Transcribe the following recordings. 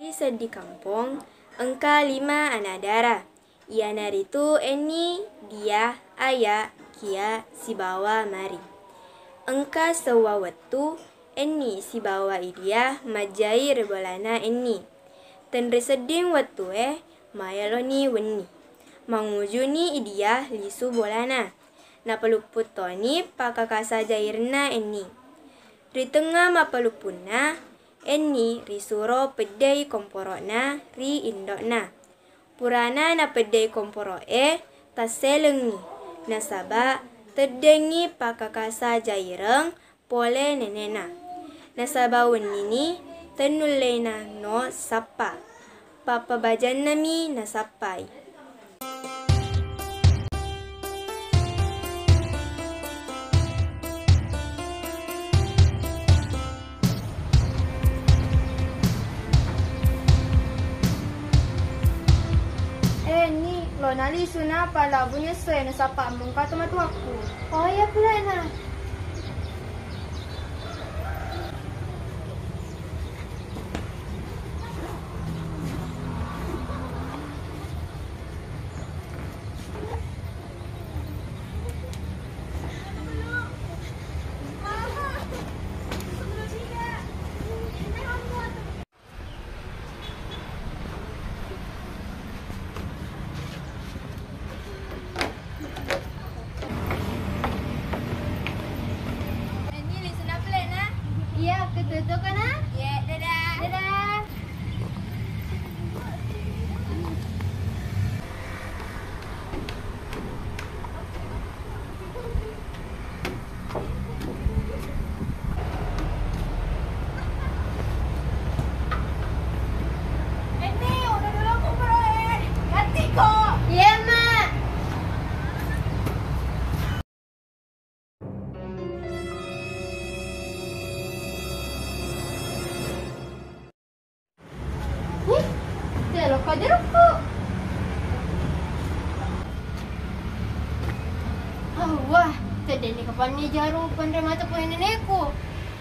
Di kampung, engka 5 anak darah. Iana itu Eni, dia, ayah, kia, si bawa mari. Engka sewa waktu, Eni si bawa idia majai rebolana Eni. Ten reseding waktu mayaloni weni. Mangujuni idia lisu bolana. Napaluput toni pakakasa jairna Eni. Ri tengah mapalupuna, Eni risuro pedai komporona ri indokna. Purana na pedai komporo taselengi. Nasaba terdengi pakakasa jaireng pole nenena. Nasaba wenini tenulena no sapa. Papa bajan nami nasapai. Ni, lo nali suna pala bunya saya na sapa mong katamatu aku. Oh ya pula na. Iya, ketutup kan? Ya, dadah. Dadah. Eni, udah dulu aku berain. Ganti kok. Iya, Mak. Telok aja aku. Wah, tadi ni kapannya jarum pandai mata poin nenekku.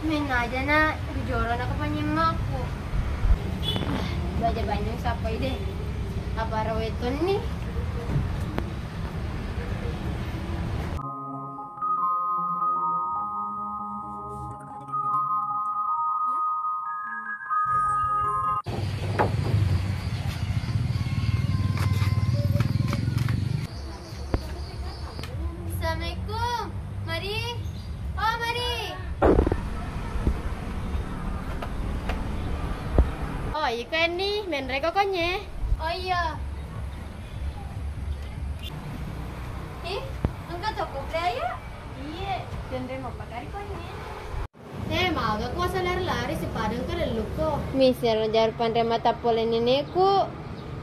Main aja na, dijoran na kapannya emakku. Baca banyak siapa ide? Apa raweton nih? Assalamualaikum. Mari. Oh, mari. Oh, ikan nih, main reko konye. Oh iya. Enggak toko ya? Iya, dan mau pakai konye. Mau gak kuasa lari-lari si padang ke leluko. Misal jar pandai mata polen nenekku.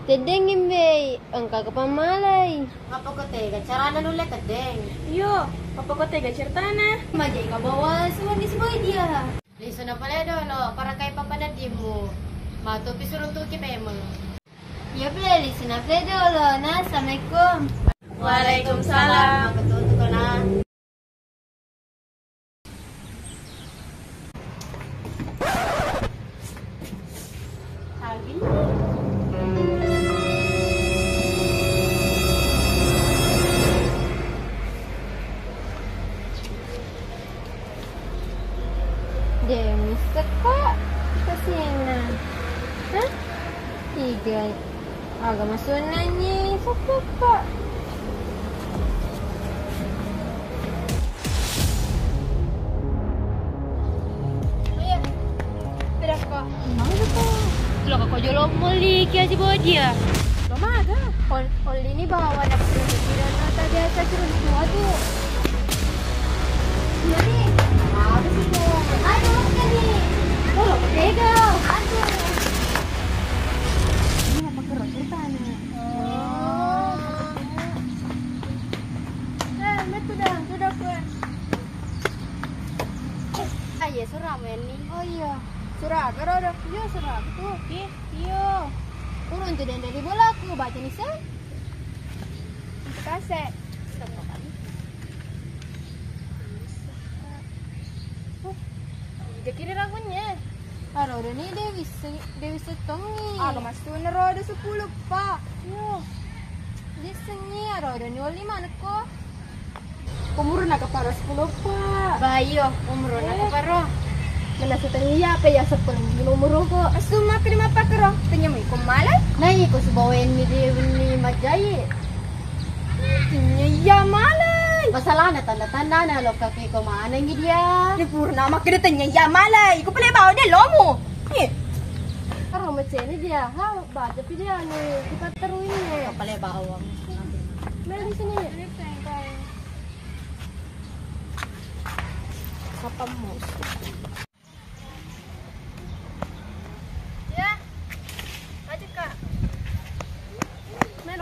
Tedengin be, engkau kepamalay. Apa ko tega carana nula kadeng? Yo, apa ko tega certana? Majay ka bawa semua di sebuah dia. Liso na pala dolo, para kay papanadimu. Matupi surong tuki pemeng. Iya ple, liso na ple dolo. Na, assalamualaikum. Waalaikumsalam. Betul ko na. Sabi. Demis kak kesina. Hah? 3 agama sunanya siapa kak? Iya. Berapa? Mau kak? Lo kok jolo muli kia si dia. Lo mana? Hol ini bawa dapat tidak nota biasa curun semua tuh. Jadi, apa sih tuh? Aduh, ini. Oh, pegang. Aduh. Ini apa kerja certanya? Oh. Betul dah, sudah kuat. Iya, suram ini. Oh iya. Surat, ada. Iya, surat. Tuh, iya. Urun tuh dan dari bola aku baca nih, Sa. Untuk kaset. Sudah kali. Dia kira ragunya. Arodo ni Dewi setongi. Aga mas tu na roda 10 pa. Yo. Disengi arodo ni 5 ko. Umur na ka para 10 pa. Bayo, umro na ko paro. Manasa tanya apa ya 10 umur ko. Asuma ka lima pa karo. Tanya mo ko malay. Nai ko subawen ni Dewi ni Majai. Tanya ya malay. Masalah na tanda-tanda na lo kaki ko mana ngi dia. Ni purna makita tanya ya malay. Ko pala bawa de lomo. Karo macam ni dia. Ha, baca video ni kita teruin ni. Kepala bawang. Mari sini. Apa mo?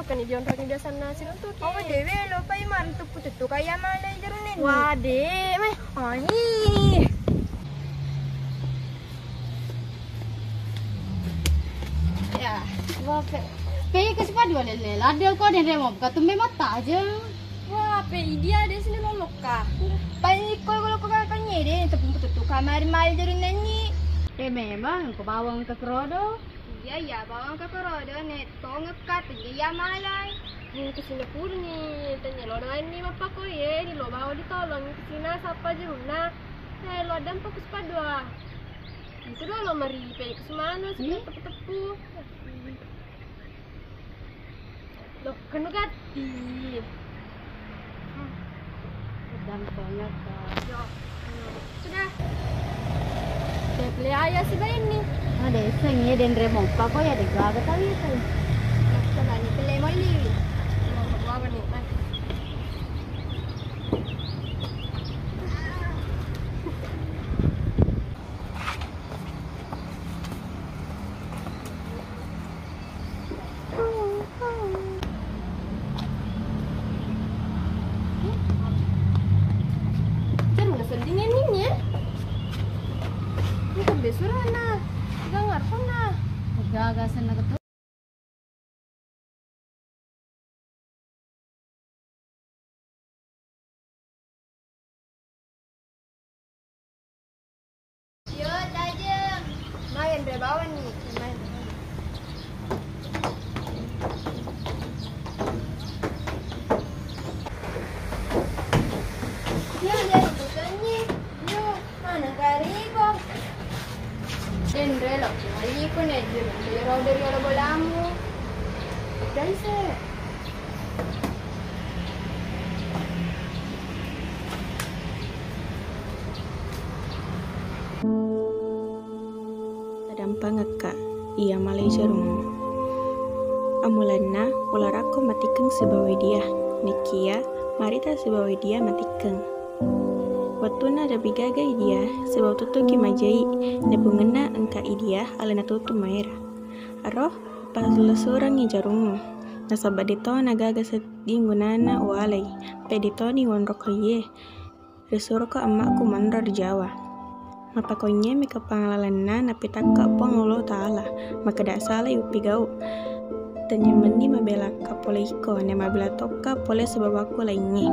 Kan dia orang dia sana sila tu. Oh dewe lo pa iman tu putu tu kaya malay jarunin. Wah, dek, meh. Ani. Ya, wah, pe ke siapa dua lele. Ada kau ni remop. Kau tu memang tak aja. Wah, pe dia di sini lolok ka. Pai ko lo ko ka nyere tu putu tu kamar mal jarunin ni. Memang kau bawang ke kerodo. Iya ya, bawang ka korodo net to ngekat ya malay. Ni ke Singapura ni. Tanya lo dengan ni apa kau ye? Ni lo bawa ditolong ke sini siapa je runa. Lo dan fokus pada. Itu dah lo mari pe ke semana sini tepu-tepu. Lo kena gati. Dan banyak Yo. Sudah. Saya beli ayah si bayi ni. Ada sengi dan remok apa ya dek gaga tahu ya kan. Sudah ni pele mo li. Mau apa ni? Jangan sendirian ni ya. Ini kebesuran na. Gangar ko na. Gagasan na to. Yo, tajam. Main bre bawa ni. Main. Yo, jadi bukan ni. Yo, mana kari ko? Dendre lo. Ali ko na dito. Pero dari ala bolamu. Guys, Tadampa ngaka, ia Malaysia rumo. Amulanna, ularako matikeng sebawa dia. Nikia, marita sebawa dia matikeng. Watuna da bigagai dia, sebab tutuki majai, na bungena engka idia alana tutu maera. Aroh, pas seorang yang jarungo. Nasabad dito nagaga sa dingunana walay, pedito ni wonrok ye. Resuro ko amakku mandar Jawa. Mapakonye mi kapangalalan na napitaka pang Allah Ta'ala, makada salah upigau. Tanya meni mabela kapole iko, na mabela toka pole sebab aku lainnya.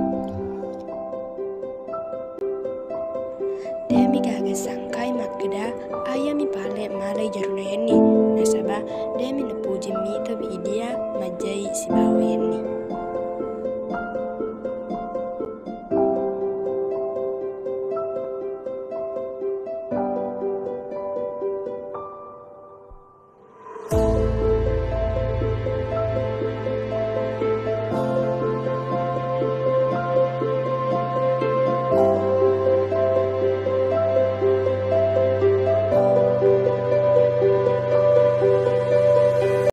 Demi gaga sangkai makda ayami pale malay jaruna ni. Nasaba demi napuji mi tabi idia majai si bawa ni.